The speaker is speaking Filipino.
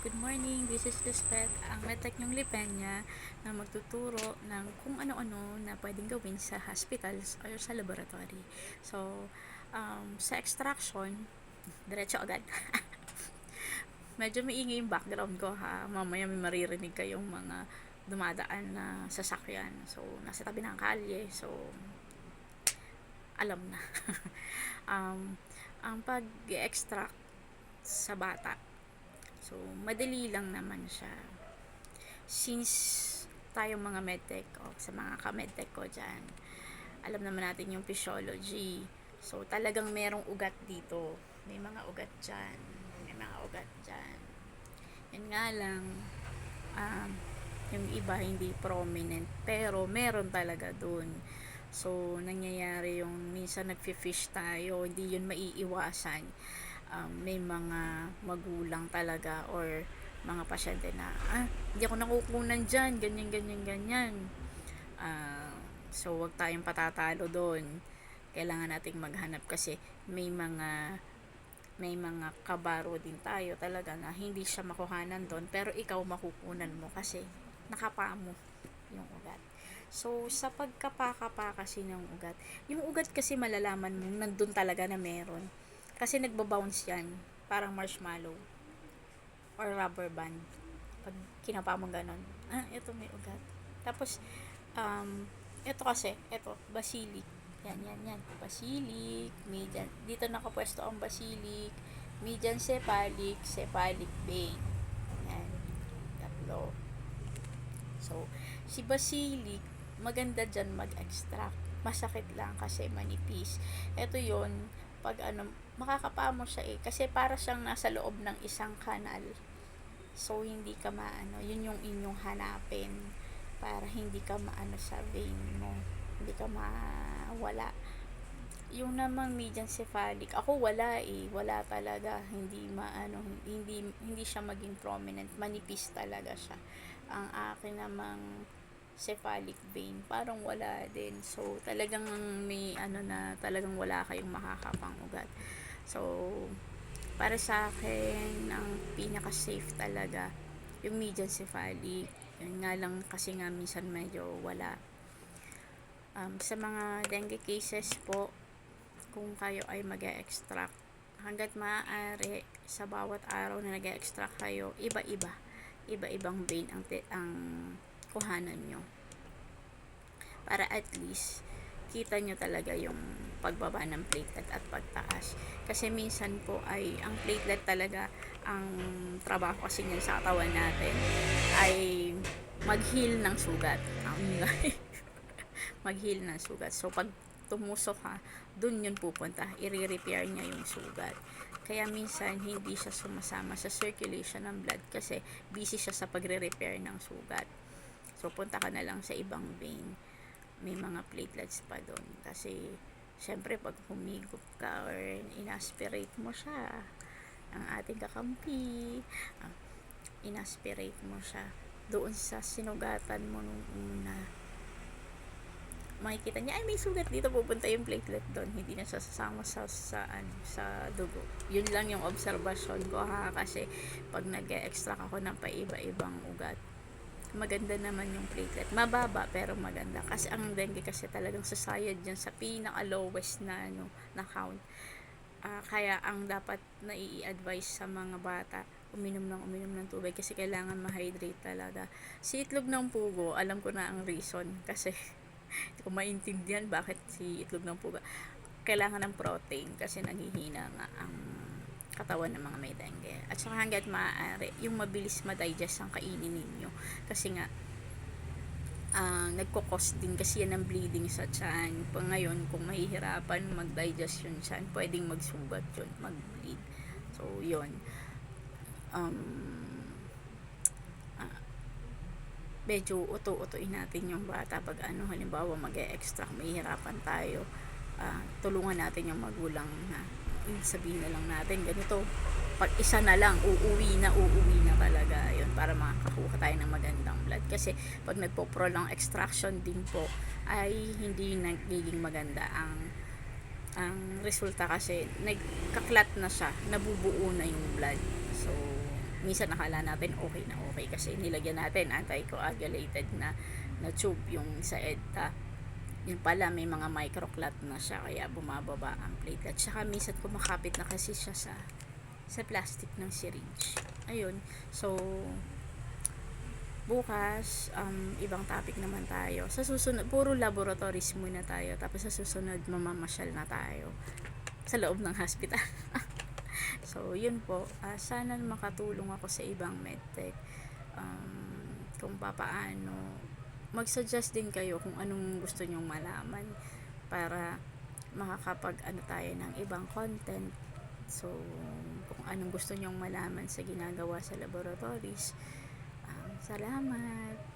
good morning. This is Lisbeth, ang medtech yung Lipenya na magtuturo ng kung ano-ano na pwedeng gawin sa hospitals or sa laboratory. So, sa extraction, diretso agad. Medyo maingay yung background ko ha. Mamaya may maririnig kayong mga dumadaan na sasakyan. So, nasa tabi ng kalye. So, alam na. Ang pag-extract sa bata, so, madali lang naman siya. Since tayong mga medtech o sa mga ka-medtech ko dyan, alam naman natin yung physiology. So, talagang merong ugat dito. May mga ugat dyan. May mga ugat dyan. Yan nga lang, yung iba hindi prominent. Pero, meron talaga dun. So, nangyayari yung minsan nagfi-fish tayo, hindi yun maiiwasan. May mga magulang talaga or mga pasyente na hindi ako nakukunan dyan, ganyan. So wag tayong patatalo doon. Kailangan nating maghanap kasi may mga kabaro din tayo talaga na hindi siya makuhanan doon, pero ikaw makukunan mo kasi nakapa mo yung ugat. So sa pagkapa kasi ng ugat, yung ugat kasi malalaman mo nandun talaga na meron. Kasi nagbabounce yan. Parang marshmallow. Or rubber band. Pag kinapa mo ganon. Ito may ugat. Tapos, ito kasi, ito, basilic. Yan. Basilic, median. Dito nakapwesto ang basilic, median cephalic vein. Yan. Tatlo. So, si basilic, maganda dyan mag-extract. Masakit lang kasi manipis. Ito yon pag makakapa mo siya kasi para siyang nasa loob ng isang kanal. So, hindi ka yun yung inyong hanapin para hindi ka maano sa vein mo. Hindi ka mawala. Yung namang median cephalic, ako wala wala talaga. Hindi siya maging prominent. Manipis talaga siya. Ang akin namang cephalic vein, parang wala din. So, talagang may na talagang wala kayong makakapang ugat. So, para sa akin, ang pinaka-safe talaga, yung median cephalic. Yun nga lang kasi nga minsan medyo wala. Sa mga dengue cases po, kung kayo ay mag-e-extract, hanggat maaari, sa bawat araw na nag-e-extract kayo, iba-ibang vein ang kuhanan nyo para at least kita nyo talaga yung pagbaba ng platelet at pagtaas. Kasi minsan po ay ang platelet talaga, ang trabaho kasi niyan sa katawan natin ay mag-heal ng sugat. Mag-heal ng sugat. So pag tumusok ka, dun yun pupunta, i-repair niya yung sugat. Kaya minsan hindi siya sumasama sa circulation ng blood kasi busy siya sa pagre-repair ng sugat. So, punta ka na lang sa ibang vein. May mga platelets pa doon. Kasi, syempre, pag humigop ka or inaspirate mo siya, ang ating kakampi, inaspirate mo siya doon sa sinugatan mo nung una, makikita niya, may sugat dito, pupunta yung platelet doon. Hindi na siya sasama sa dugo. Yun lang yung observation ko kasi pag nag-e-extract ako ng paiba-ibang ugat, maganda naman yung platelet. Mababa pero maganda. Kasi ang dengue kasi talagang sasayad dyan sa pinaka-lowest na count. Kaya ang dapat na i-advise sa mga bata, uminom ng tubig kasi kailangan ma-hydrate talaga. Si itlog ng pugo, alam ko na ang reason kasi hindi ko maintindihan bakit si itlog ng pugo. Kailangan ng protein kasi naghihina nga ang katawan ng mga may dengue. At saka hanggat maaari, yung mabilis ma-digest ang kainin ninyo. Kasi nga, nagkukos din kasi yan ng bleeding sa tiyan. Ngayon, kung mahihirapan mag-digest yun tiyan, pwedeng magsugat yun, mag-bleed. So, yun. Medyo uto-utoin natin yung bata pag halimbawa mag-e-extract, mahihirapan tayo. Tulungan natin yung magulang na sabihin na lang natin ganito, pag isa na lang uuwi na talaga yun para makakuha tayo ng magandang blood. Kasi pag nagpo-prolong extraction din po ay hindi nagiging maganda ang resulta kasi nagkaklat na siya, nabubuo na yung blood. So minsan nakala natin okay kasi nilagyan natin anticoagulated na tube yung sa EDTA. Yun pala may mga microclot na siya kaya bumababa ang platelet. Tsaka minsan kumakapit na kasi siya sa plastic ng syringe. Ayun. So, bukas, ibang topic naman tayo. Sa susunod, puro laboratories muna tayo. Tapos sa susunod, mamamasyal na tayo sa loob ng hospital. So, yun po. Sana makatulong ako sa ibang medtech. Kung papaano. Mag-suggest din kayo kung anong gusto nyong malaman para makakapag tayo ng ibang content. So, kung anong gusto nyong malaman sa ginagawa sa laboratories. Salamat!